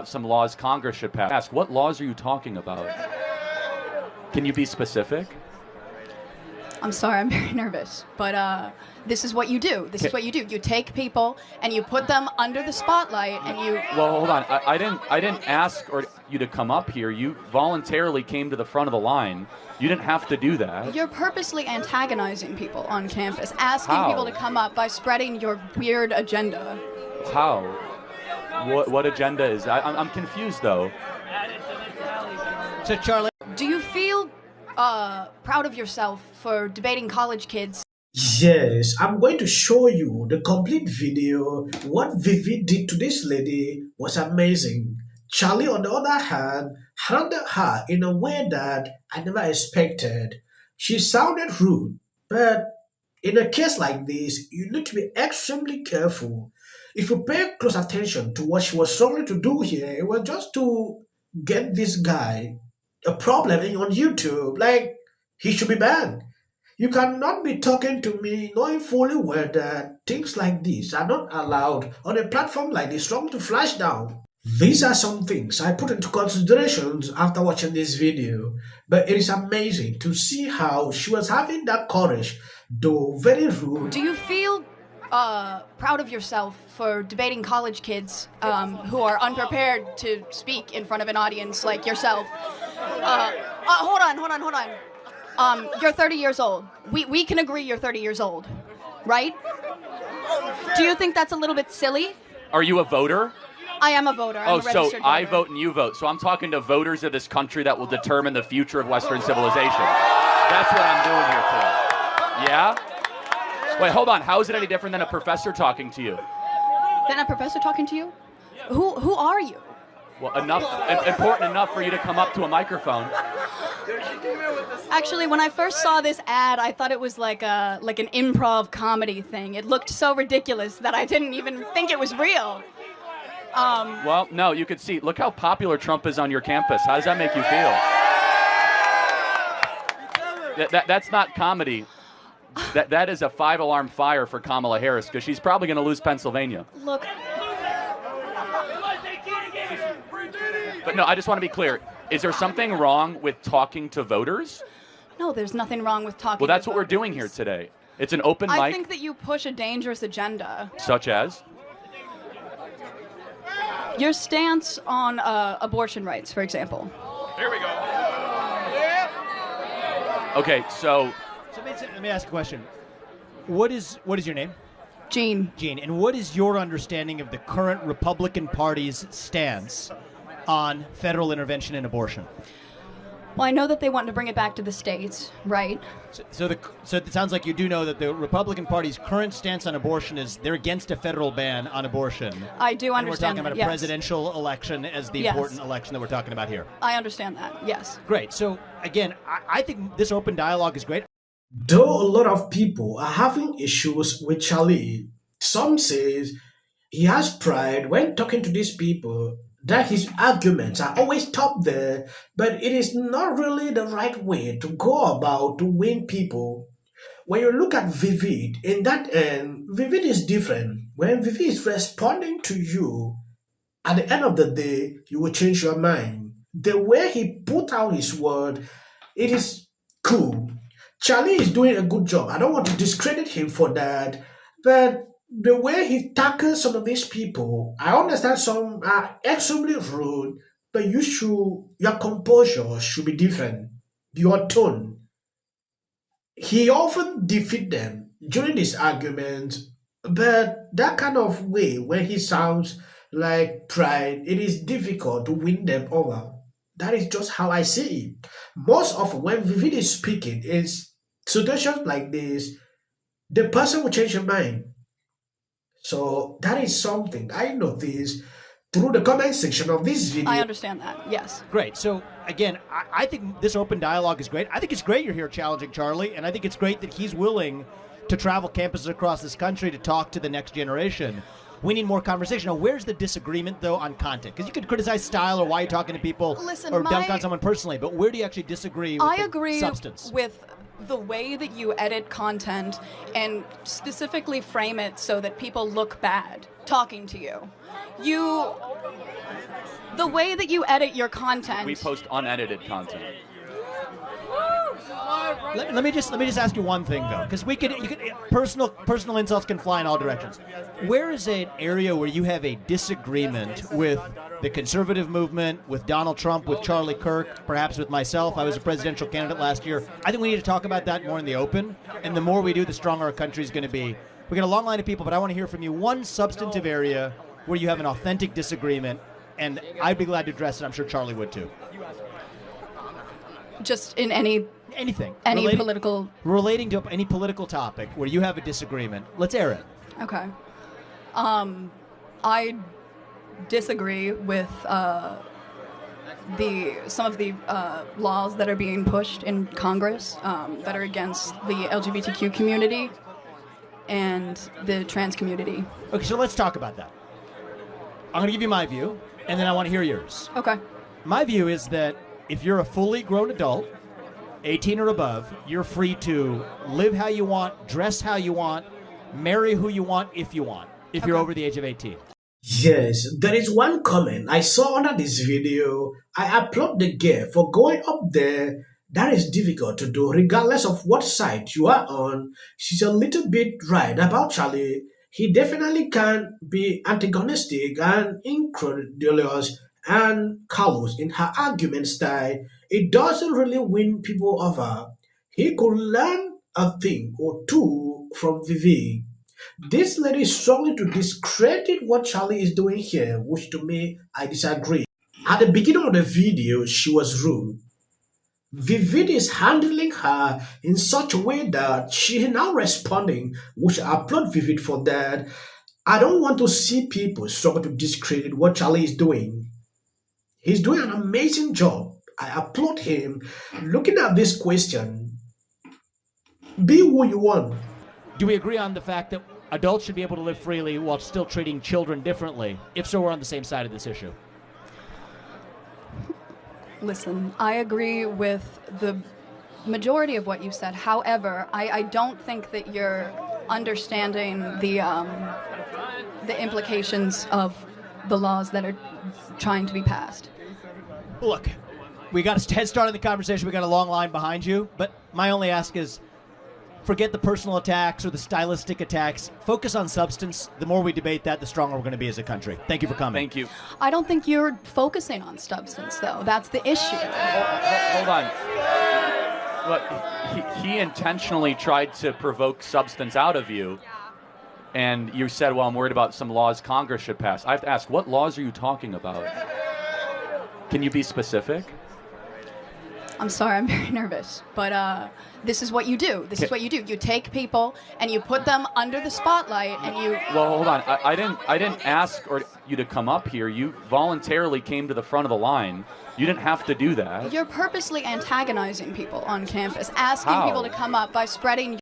Some laws Congress should pass. Ask, what laws are you talking about? Can you be specific? I'm sorry, I'm very nervous, but this is what you do. This is what you do. You take people and you put them under the spotlight, and you. Well, hold on. I didn't ask you to come up here. You voluntarily came to the front of the line. You didn't have to do that. You're purposely antagonizing people on campus, asking How? people to come up by spreading your weird agenda. How? What agenda is that? I'm confused, though. So, Charlie, Do you feel proud of yourself for debating college kids? Yes, I'm going to show you the complete video. What Vivi did to this lady was amazing. Charlie, on the other hand, handled her in a way that I never expected. She sounded rude, but in a case like this, you need to be extremely careful. If you pay close attention to what she was trying to do here, it was just to get this guy a problem on YouTube. Like, he should be banned. You cannot be talking to me knowing fully well that things like this are not allowed on a platform like this, trying to flash down. These are some things I put into considerations after watching this video, but it is amazing to see how she was having that courage, though very rude. Do you feel proud of yourself for debating college kids who are unprepared to speak in front of an audience like yourself? Hold on. You're 30 years old. We can agree you're 30 years old, right? Do you think that's a little bit silly? Are you a voter? I am a voter. I'm a So registered voter. I vote and you vote. So I'm talking to voters of this country that will determine the future of Western civilization. That's what I'm doing here today. Yeah? Wait, hold on. How is it any different than a professor talking to you? Then a professor talking to you? Who are you? Well, important enough for you to come up to a microphone. Actually, when I first saw this ad, I thought it was like an improv comedy thing. It looked so ridiculous that I didn't even think it was real. Well, no, you could see. Look how popular Trump is on your campus. How does that make you feel? That's not comedy. That is a 5-alarm fire for Kamala Harris, because she's probably going to lose Pennsylvania. Look, But no, I just want to be clear. Is there something wrong with talking to voters? no, there's nothing wrong with talking. Well, that's to what we're voters. doing here today. It's an open I mic. think that you push a dangerous agenda. Such as? Your stance on abortion rights, for example. Here we go. Okay, so let me ask a question. What is your name? Gene. Gene. And what is your understanding of the current Republican Party's stance on federal intervention in abortion? Well, I know that they want to bring it back to the states, right? So it sounds like you do know that the Republican Party's current stance on abortion is they're against a federal ban on abortion. I do And we're understand talking about that, a yes. presidential election as the Yes. important election that we're talking about here. I understand that, yes. Great. So, again, I think this open dialogue is great. Though a lot of people are having issues with Charlie, some says he has pride when talking to these people, that his arguments are always top there, but it is not really the right way to go about to win people. When you look at Vivid, in that end, Vivid is different. When Vivid is responding to you, at the end of the day, you will change your mind. The way he put out his word, it is cool. Charlie is doing a good job. I don't want to discredit him for that, but the way he tackles some of these people, I understand some are extremely rude, but your composure should be different. Your tone. He often defeats them during these arguments, but that kind of way where he sounds like pride, it is difficult to win them over. That is just how I see it. Most often when Vivid is speaking, is situations like this, the person will change their mind. So that is something I noticed through the comment section of this video. I understand that, yes. Great. So, again, I think this open dialogue is great. I think it's great you're here challenging Charlie, and I think it's great that he's willing to travel campuses across this country to talk to the next generation. We need more conversation. Now, where's the disagreement, though, on content? Because you could criticize style or why you're talking to people Listen, or dunk on someone personally, but where do you actually disagree with I the agree substance? with the way that you edit content and specifically frame it so that people look bad talking to you. The way that you edit your content. We post unedited content. Let me just ask you one thing though, because personal insults can fly in all directions. Where is an area where you have a disagreement with the conservative movement, with Donald Trump, with Charlie Kirk, perhaps with myself? I was a presidential candidate last year. I think we need to talk about that more in the open, and the more we do, the stronger our country is going to be. We got a long line of people, but I want to hear from you one substantive area where you have an authentic disagreement, and I'd be glad to address it. I'm sure Charlie would too. Just in anything. Relating to any political topic where you have a disagreement. Let's air it. Okay. I disagree with some of the laws that are being pushed in Congress that are against the LGBTQ community and the trans community. Okay, so let's talk about that. I'm going to give you my view, and then I want to hear yours. Okay. My view is that if you're a fully grown adult, 18 or above, you're free to live how you want, dress how you want, marry who you want if you want, if you're over the age of 18. Yes, there is one comment I saw under this video. I applaud the girl for going up there. That is difficult to do regardless of what side you are on. She's a little bit right about Charlie. He definitely can be antagonistic and incredulous and callous in her argument style. It doesn't really win people over. He could learn a thing or two from VIVEK. This lady is struggling to discredit what Charlie is doing here, which to me, I disagree. At the beginning of the video, she was rude. VIVEK is handling her in such a way that she is now responding, which I applaud VIVEK for that. I don't want to see people struggle to discredit what Charlie is doing. He's doing an amazing job. I applaud him. Looking at this question, be who you want. Do we agree on the fact that adults should be able to live freely while still treating children differently? If so, we're on the same side of this issue. Listen, I agree with the majority of what you said. However, I don't think that you're understanding the implications of the laws that are trying to be passed. Look, we got a head start in the conversation. We got a long line behind you. But my only ask is, forget the personal attacks or the stylistic attacks. Focus on substance. The more we debate that, the stronger we're going to be as a country. Thank you for coming. Thank you. I don't think you're focusing on substance, though. That's the issue. Hold on. Look, he intentionally tried to provoke substance out of you, and you said, well, I'm worried about some laws Congress should pass. I have to ask, what laws are you talking about? Can you be specific? I'm sorry, I'm very nervous, but this is what you do. This is what you do. You take people and you put them under the spotlight, and you. Well, hold on. I didn't ask you to come up here. You voluntarily came to the front of the line. You didn't have to do that. You're purposely antagonizing people on campus, asking How? people to come up by spreading